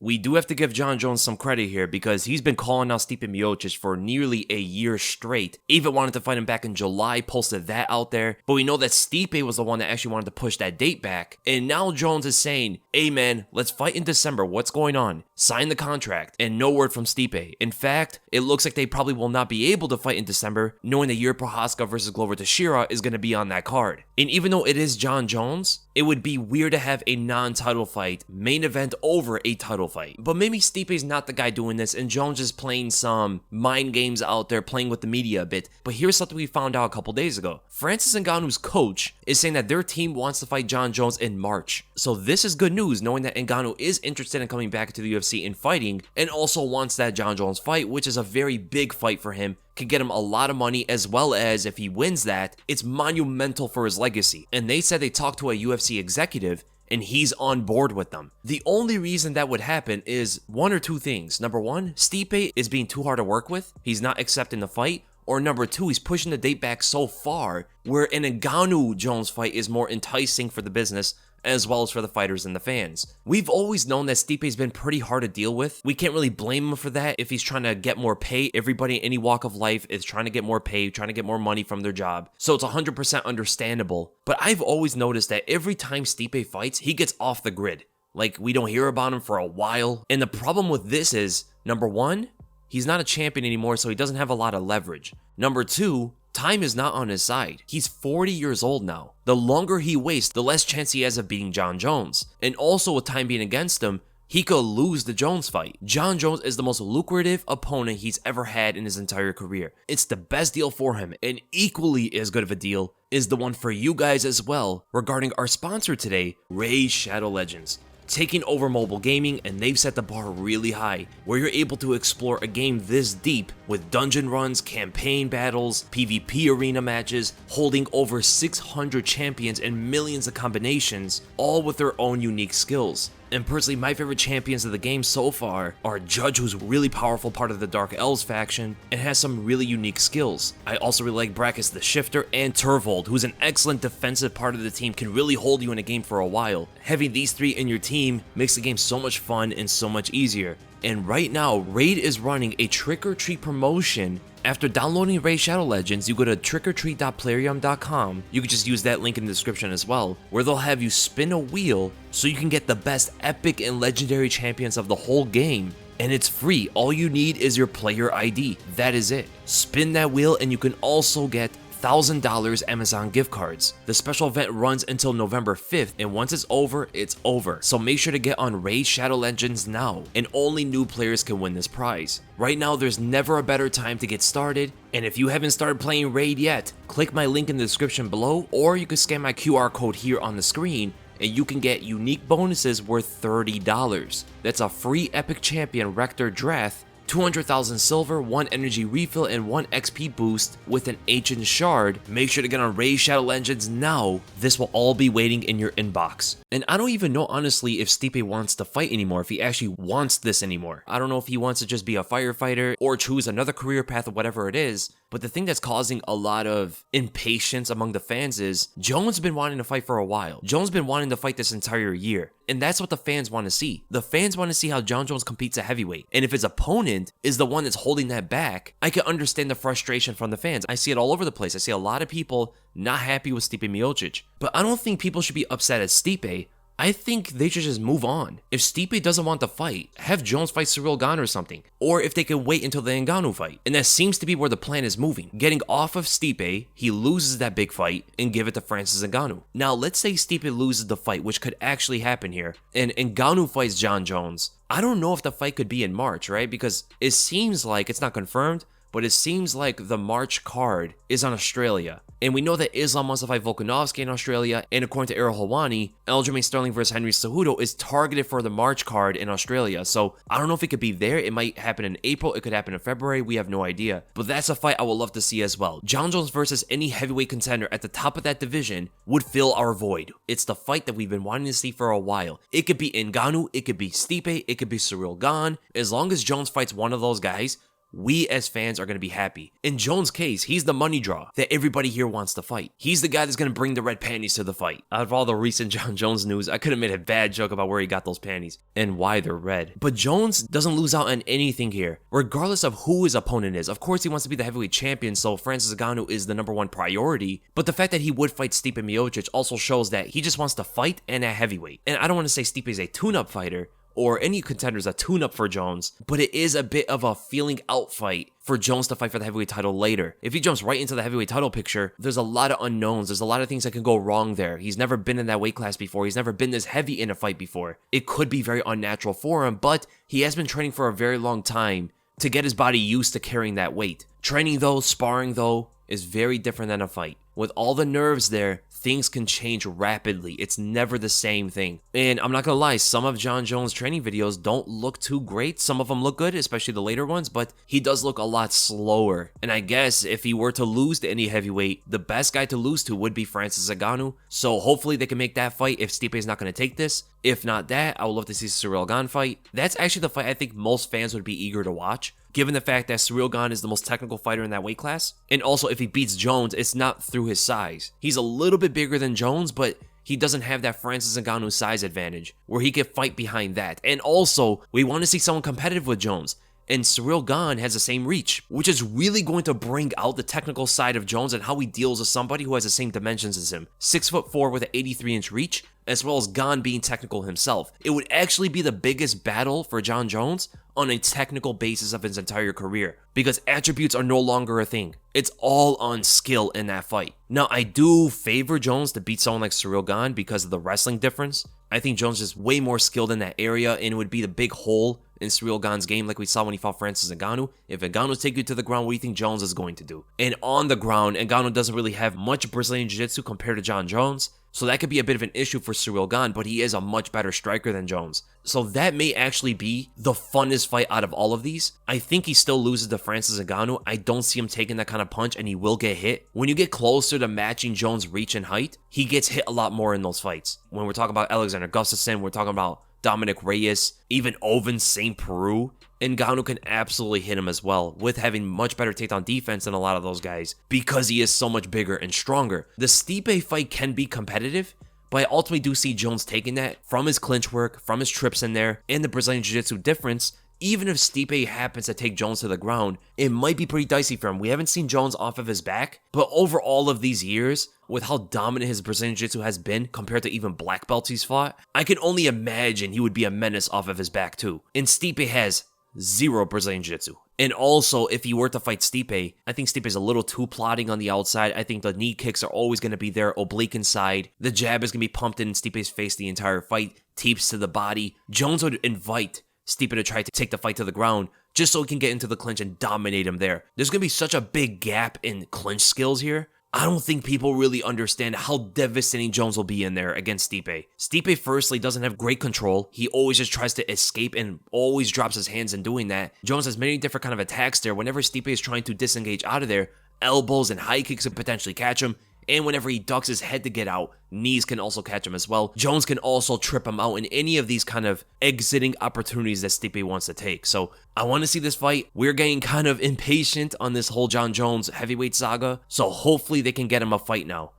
We do have to give Jon Jones some credit here because he's been calling out Stipe Miocic for nearly a year straight. Even wanted to fight him back in July, posted that out there. But we know that Stipe was the one that actually wanted to push that date back. And now Jones is saying, hey man, let's fight in December. What's going on? Sign the contract. And no word from Stipe. In fact, it looks like they probably will not be able to fight in December, knowing that Yuri Prochazka versus Glover Teixeira is going to be on that card. And even though it is Jon Jones, it would be weird to have a non-title fight main event over a title fight. But maybe Stipe's not the guy doing this and Jones is playing some mind games out there, playing with the media a bit. But here's something we found out a couple days ago. Francis Ngannou's coach is saying that their team wants to fight Jon Jones in March. So this is good news, knowing that Ngannou is interested in coming back to the UFC and fighting, and also wants that Jon Jones fight, which is a very big fight for him. Could get him a lot of money, as well as if he wins that, it's monumental for his legacy. And they said they talked to a UFC executive and he's on board with them. The only reason that would happen is one or two things. Number one, Stipe is being too hard to work with. He's not accepting the fight. Or number two, he's pushing the date back so far where an Ngannou-Jones fight is more enticing for the business as well as for the fighters and the fans. We've always known that Stipe's been pretty hard to deal with. We can't really blame him for that if he's trying to get more pay. Everybody in any walk of life is trying to get more pay, trying to get more money from their job. So it's 100% understandable. But I've always noticed that every time Stipe fights, he gets off the grid. Like, we don't hear about him for a while. And the problem with this is, number one, he's not a champion anymore, so he doesn't have a lot of leverage. Number two, time is not on his side. He's 40 years old now. The longer he waits, the less chance he has of beating Jon Jones. And also with time being against him, he could lose the Jones fight. Jon Jones is the most lucrative opponent he's ever had in his entire career. It's the best deal for him, and equally as good of a deal is the one for you guys as well regarding our sponsor today, Raid Shadow Legends. Taking over mobile gaming, and they've set the bar really high, where you're able to explore a game this deep with dungeon runs, campaign battles, PvP arena matches, holding over 600 champions and millions of combinations, all with their own unique skills. And personally, my favorite champions of the game so far are Judge, who's a really powerful part of the Dark Elves faction and has some really unique skills. I also really like Brackus the Shifter and Turvold, who's an excellent defensive part of the team, can really hold you in a game for a while. Having these three in your team makes the game so much fun and so much easier. And right now, Raid is running a trick or treat promotion. After downloading Raid Shadow Legends, you go to trickortreat.plarium.com. You can just use that link in the description as well, where they'll have you spin a wheel so you can get the best epic and legendary champions of the whole game. And it's free. All you need is your player ID. That is it. Spin that wheel and you can also get $1,000 Amazon gift cards. The special event runs until November 5th, and once it's over, it's over. So make sure to get on Raid Shadow Legends now, and only new players can win this prize. Right now, there's never a better time to get started, and if you haven't started playing Raid yet, click my link in the description below, or you can scan my QR code here on the screen, and you can get unique bonuses worth $30. That's a free epic champion Rector Drath, 200,000 silver, 1 energy refill, and 1 XP boost with an ancient shard. Make sure to get on Raid Shadow Legends now. This will all be waiting in your inbox. And I don't even know honestly if Stipe wants to fight anymore, if he actually wants this anymore. I don't know if he wants to just be a firefighter or choose another career path or whatever it is. But the thing that's causing a lot of impatience among the fans is Jones has been wanting to fight for a while. Jones has been wanting to fight this entire year. And that's what the fans want to see. The fans want to see how Jon Jones competes at heavyweight. And if his opponent is the one that's holding that back, I can understand the frustration from the fans. I see it all over the place. I see a lot of people not happy with Stipe Miocic. But I don't think people should be upset at Stipe. I think they should just move on. If Stipe doesn't want to fight, have Jones fight Ciryl Gane or something. Or if they can wait until the Ngannou fight. And that seems to be where the plan is moving. Getting off of Stipe, he loses that big fight, and give it to Francis Ngannou. Now, let's say Stipe loses the fight, which could actually happen here, and Ngannou fights Jon Jones. I don't know if the fight could be in March, right? Because it seems like, it's not confirmed, but it seems like the March card is on Australia. And we know that Islam wants to fight Volkanovski in Australia, and according to Errol Helwani, Aljamain Sterling versus Henry Cejudo is targeted for the March card in Australia. So I don't know if it could be there. It might happen in April. It could happen in February. We have no idea. But that's a fight I would love to see as well. Jon Jones versus any heavyweight contender at the top of that division would fill our void. It's the fight that we've been wanting to see for a while. It could be Ngannou, it could be Stipe, it could be Ciryl Gane. As long as Jones fights one of those guys, we as fans are going to be happy. In Jones' case, he's the money draw that everybody here wants to fight. He's the guy that's going to bring the red panties to the fight. Out of all the recent Jon Jones news, I could have made a bad joke about where he got those panties and why they're red. But Jones doesn't lose out on anything here, regardless of who his opponent is. Of course, he wants to be the heavyweight champion, so Francis Ngannou is the #1 priority. But the fact that he would fight Stipe Miocic also shows that he just wants to fight and at heavyweight. And I don't want to say Stipe is a tune-up fighter, or any contenders a tune-up for Jones, but it is a bit of a feeling out fight for Jones to fight for the heavyweight title later. If he jumps right into the heavyweight title picture, there's a lot of unknowns. There's a lot of things that can go wrong there. He's never been in that weight class before. He's never been this heavy in a fight before. It could be very unnatural for him, but he has been training for a very long time to get his body used to carrying that weight. Training though, sparring though, is very different than a fight. With all the nerves there, things can change rapidly. It's never the same thing. And I'm not gonna lie, some of Jon Jones' training videos don't look too great. Some of them look good, especially the later ones, but he does look a lot slower. And I guess if he were to lose to any heavyweight, the best guy to lose to would be Francis Ngannou. So hopefully they can make that fight if Stipe is not gonna take this. If not that, I would love to see Ciryl Gane fight. That's actually the fight I think most fans would be eager to watch, given the fact that Ciryl Gane is the most technical fighter in that weight class. And also, if he beats Jones, it's not through his size. He's a little bit bigger than Jones, but he doesn't have that Francis Ngannou size advantage, where he could fight behind that. And also, we want to see someone competitive with Jones. And Ciryl Gane has the same reach, which is really going to bring out the technical side of Jones and how he deals with somebody who has the same dimensions as him. 6'4" with an 83-inch reach, as well as Gane being technical himself. It would actually be the biggest battle for Jon Jones on a technical basis of his entire career, because attributes are no longer a thing. It's all on skill in that fight. Now, I do favor Jones to beat someone like Ciryl Gane because of the wrestling difference. I think Jones is way more skilled in that area, and it would be the big hole in Ciryl Gane's game like we saw when he fought Francis Ngannou. If Ngannou take you to the ground, what do you think Jones is going to do? And on the ground, Ngannou doesn't really have much Brazilian Jiu-Jitsu compared to Jon Jones, so that could be a bit of an issue for Ciryl Gane, but he is a much better striker than Jones. So that may actually be the funnest fight out of all of these. I think he still loses to Francis Ngannou. I don't see him taking that kind of punch, and he will get hit. When you get closer to matching Jones' reach and height, he gets hit a lot more in those fights. When we're talking about Alexander Gustafsson, we're talking about Dominic Reyes, even Oven St. Peru, Ngannou can absolutely hit him as well, with having much better takedown defense than a lot of those guys, because he is so much bigger and stronger. The Stipe fight can be competitive, but I ultimately do see Jones taking that from his clinch work, from his trips in there, and the Brazilian Jiu-Jitsu difference. Even if Stipe happens to take Jones to the ground, it might be pretty dicey for him. We haven't seen Jones off of his back, but over all of these years, with how dominant his Brazilian Jiu-Jitsu has been compared to even black belts he's fought, I can only imagine he would be a menace off of his back too. And Stipe has zero Brazilian Jiu-Jitsu. And also, if he were to fight Stipe, I think Stipe is a little too plotting on the outside. I think the knee kicks are always going to be there, oblique inside. The jab is going to be pumped in Stipe's face the entire fight, teeps to the body. Jones would invite Stipe to try to take the fight to the ground just so he can get into the clinch and dominate him there. There's going to be such a big gap in clinch skills here. I don't think people really understand how devastating Jones will be in there against Stipe. Stipe, firstly, doesn't have great control. He always just tries to escape and always drops his hands in doing that. Jones has many different kind of attacks there. Whenever Stipe is trying to disengage out of there, elbows and high kicks can potentially catch him. And whenever he ducks his head to get out, knees can also catch him as well. Jones can also trip him out in any of these kind of exiting opportunities that Stipe wants to take. So I want to see this fight. We're getting kind of impatient on this whole Jon Jones heavyweight saga. So hopefully they can get him a fight now.